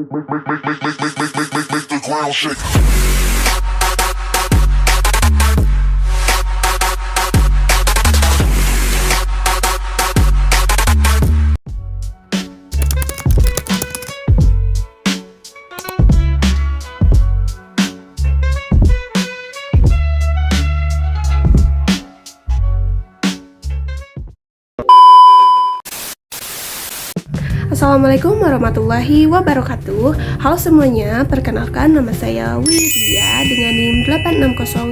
Make the ground shake. Assalamualaikum warahmatullahi wabarakatuh. Halo semuanya, perkenalkan nama saya Widya dengan NIM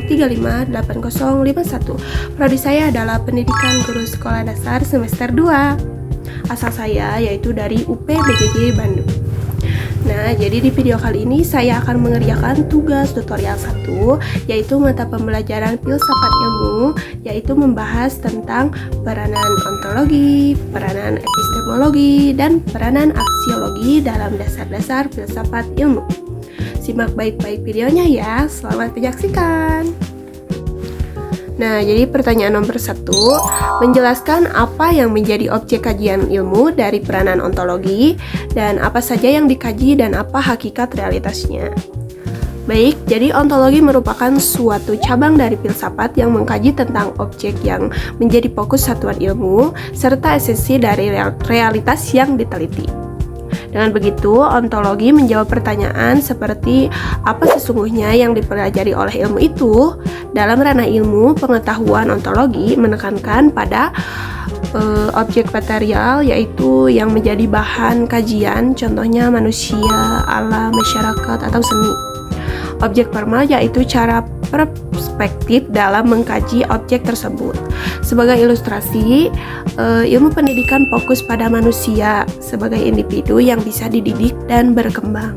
860358051. Prodi saya adalah Pendidikan Guru Sekolah Dasar semester 2. Asal saya yaitu dari UP BGG Bandung. Nah, jadi di video kali ini saya akan mengerjakan tugas tutorial 1, yaitu mata pembelajaran filsafat ilmu, yaitu membahas tentang peranan ontologi, peranan epistemologi, dan peranan aksiologi dalam dasar-dasar filsafat ilmu. Simak baik-baik videonya ya, selamat menyaksikan. Nah, jadi pertanyaan nomor 1, menjelaskan apa yang menjadi objek kajian ilmu dari peranan ontologi dan apa saja yang dikaji dan apa hakikat realitasnya. Baik, jadi ontologi merupakan suatu cabang dari filsafat yang mengkaji tentang objek yang menjadi fokus satuan ilmu serta esensi dari realitas yang diteliti. Dengan begitu, ontologi menjawab pertanyaan seperti apa sesungguhnya yang dipelajari oleh ilmu itu. Dalam ranah ilmu, pengetahuan ontologi menekankan pada objek material, yaitu yang menjadi bahan kajian, contohnya manusia, alam, masyarakat, atau seni. Objek formal yaitu cara perspektif dalam mengkaji objek tersebut. Sebagai ilustrasi, ilmu pendidikan fokus pada manusia sebagai individu yang bisa dididik dan berkembang.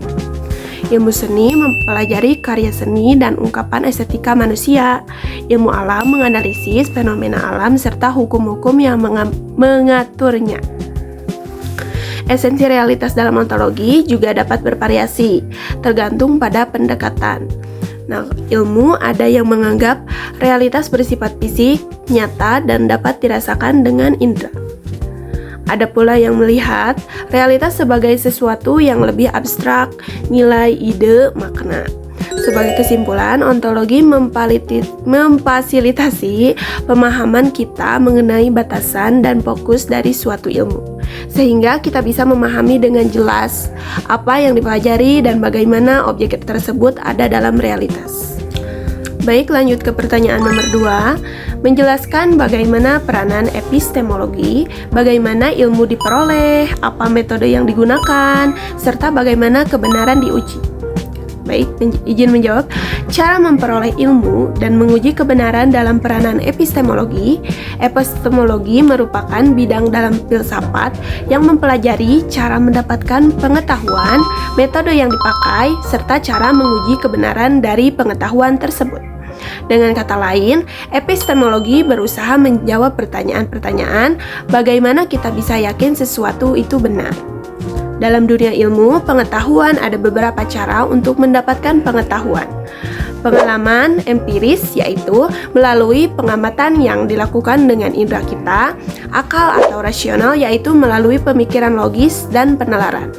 Ilmu seni mempelajari karya seni dan ungkapan estetika manusia. Ilmu alam menganalisis fenomena alam serta hukum-hukum yang mengaturnya. Esensi realitas dalam ontologi juga dapat bervariasi, tergantung pada pendekatan. Nah, ilmu ada yang menganggap realitas bersifat fisik, nyata, dan dapat dirasakan dengan indera. Ada pula yang melihat realitas sebagai sesuatu yang lebih abstrak, nilai, ide, makna. Sebagai kesimpulan, ontologi memfasilitasi pemahaman kita mengenai batasan dan fokus dari suatu ilmu, sehingga kita bisa memahami dengan jelas apa yang dipelajari dan bagaimana objek tersebut ada dalam realitas. Baik, lanjut ke pertanyaan nomor 2, menjelaskan bagaimana peranan epistemologi, bagaimana ilmu diperoleh, apa metode yang digunakan, serta bagaimana kebenaran diuji. Baik, izin menjawab. Cara memperoleh ilmu dan menguji kebenaran dalam peranan epistemologi. Epistemologi merupakan bidang dalam filsafat yang mempelajari cara mendapatkan pengetahuan, metode yang dipakai, serta cara menguji kebenaran dari pengetahuan tersebut. Dengan kata lain, epistemologi berusaha menjawab pertanyaan-pertanyaan bagaimana kita bisa yakin sesuatu itu benar. Dalam dunia ilmu pengetahuan ada beberapa cara untuk mendapatkan pengetahuan. Pengalaman empiris yaitu melalui pengamatan yang dilakukan dengan indera kita, akal atau rasional yaitu melalui pemikiran logis dan penalaran.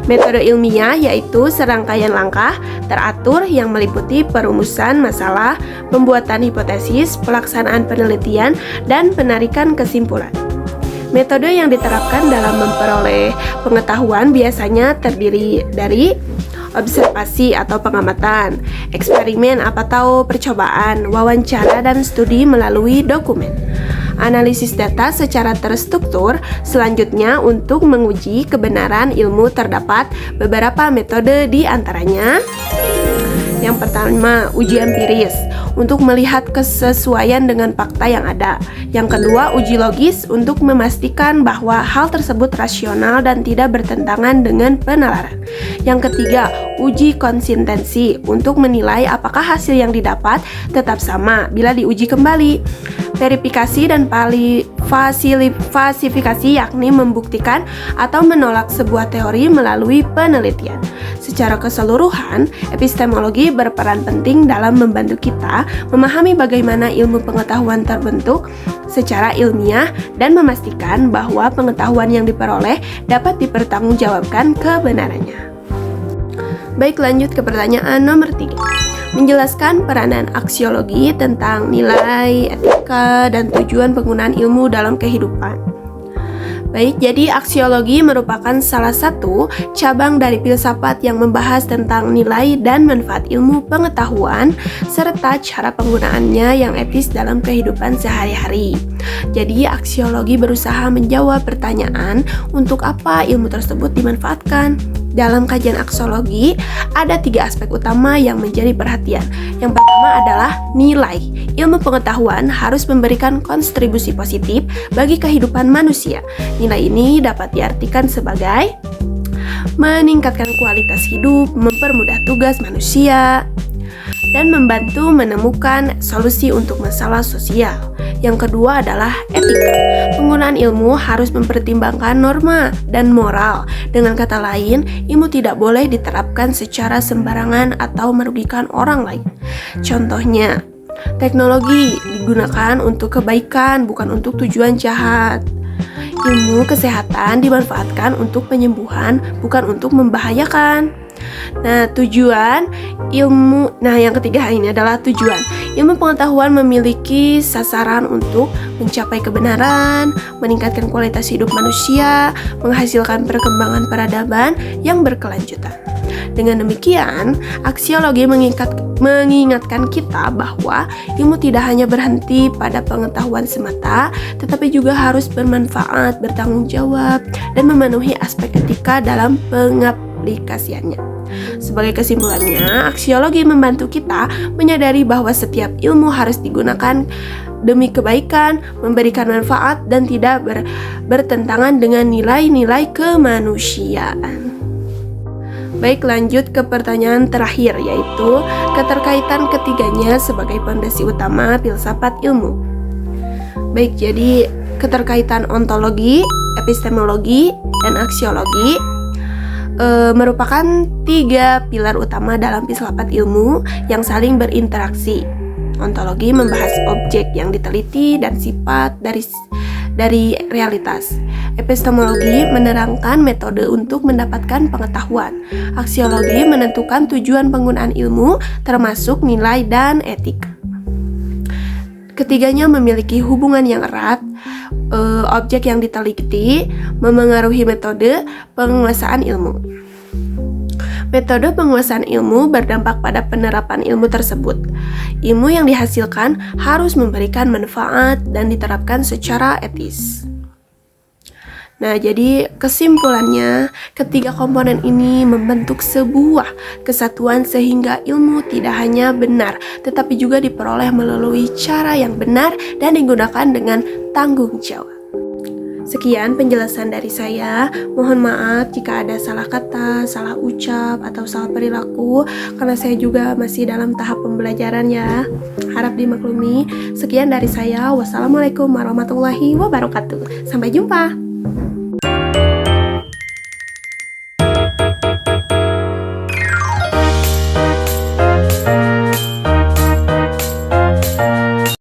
Metode ilmiah yaitu serangkaian langkah teratur yang meliputi perumusan masalah, pembuatan hipotesis, pelaksanaan penelitian, dan penarikan kesimpulan. Metode yang diterapkan dalam memperoleh pengetahuan biasanya terdiri dari observasi atau pengamatan, eksperimen atau percobaan, wawancara dan studi melalui dokumen. Analisis data secara terstruktur. Selanjutnya, untuk menguji kebenaran ilmu terdapat beberapa metode, di antaranya yang pertama, uji empiris untuk melihat kesesuaian dengan fakta yang ada. Yang kedua, uji logis untuk memastikan bahwa hal tersebut rasional dan tidak bertentangan dengan penalaran. Yang ketiga, uji konsistensi untuk menilai apakah hasil yang didapat tetap sama bila diuji kembali. Verifikasi dan falsifikasi yakni membuktikan atau menolak sebuah teori melalui penelitian. Secara keseluruhan, epistemologi berperan penting dalam membantu kita memahami bagaimana ilmu pengetahuan terbentuk, secara ilmiah dan memastikan bahwa pengetahuan yang diperoleh dapat dipertanggungjawabkan kebenarannya. Baik, lanjut ke pertanyaan nomor 3. Menjelaskan peranan aksiologi tentang nilai, etika, dan tujuan penggunaan ilmu dalam kehidupan. Baik, jadi aksiologi merupakan salah satu cabang dari filsafat yang membahas tentang nilai dan manfaat ilmu pengetahuan serta cara penggunaannya yang etis dalam kehidupan sehari-hari. Jadi aksiologi berusaha menjawab pertanyaan untuk apa ilmu tersebut dimanfaatkan. Dalam kajian aksiologi, ada 3 aspek utama yang menjadi perhatian. Yang pertama adalah nilai. Ilmu pengetahuan harus memberikan kontribusi positif bagi kehidupan manusia. Nilai ini dapat diartikan sebagai meningkatkan kualitas hidup, mempermudah tugas manusia, dan membantu menemukan solusi untuk masalah sosial. Yang kedua adalah etika. Penggunaan ilmu harus mempertimbangkan norma dan moral. Dengan kata lain, ilmu tidak boleh diterapkan secara sembarangan atau merugikan orang lain. Contohnya, teknologi digunakan untuk kebaikan, bukan untuk tujuan jahat. Ilmu kesehatan dimanfaatkan untuk penyembuhan, bukan untuk membahayakan. Yang ketiga ini adalah tujuan. Ilmu pengetahuan memiliki sasaran untuk mencapai kebenaran, meningkatkan kualitas hidup manusia, menghasilkan perkembangan peradaban yang berkelanjutan. Dengan demikian, aksiologi mengingatkan kita bahwa ilmu tidak hanya berhenti pada pengetahuan semata, tetapi juga harus bermanfaat, bertanggung jawab, dan memenuhi aspek etika dalam pengaplikasiannya. Sebagai kesimpulannya, aksiologi membantu kita menyadari bahwa setiap ilmu harus digunakan demi kebaikan, memberikan manfaat, dan tidak bertentangan dengan nilai-nilai kemanusiaan. Baik, lanjut ke pertanyaan terakhir, yaitu keterkaitan ketiganya sebagai fondasi utama filsafat ilmu. Baik, jadi keterkaitan ontologi, epistemologi, dan aksiologi merupakan 3 pilar utama dalam filsafat ilmu yang saling berinteraksi. Ontologi membahas objek yang diteliti dan sifat dari realitas. Epistemologi menerangkan metode untuk mendapatkan pengetahuan. Aksiologi menentukan tujuan penggunaan ilmu, termasuk nilai dan etika. Ketiganya memiliki hubungan yang erat. Objek yang diteliti memengaruhi metode penguasaan ilmu. Metode penguasaan ilmu berdampak pada penerapan ilmu tersebut. Ilmu yang dihasilkan harus memberikan manfaat dan diterapkan secara etis. Nah, jadi kesimpulannya, ketiga komponen ini membentuk sebuah kesatuan sehingga ilmu tidak hanya benar, tetapi juga diperoleh melalui cara yang benar dan digunakan dengan tanggung jawab. Sekian penjelasan dari saya. Mohon maaf jika ada salah kata, salah ucap, atau salah perilaku, karena saya juga masih dalam tahap pembelajaran ya. Harap dimaklumi. Sekian dari saya. Wassalamualaikum warahmatullahi wabarakatuh. Sampai jumpa.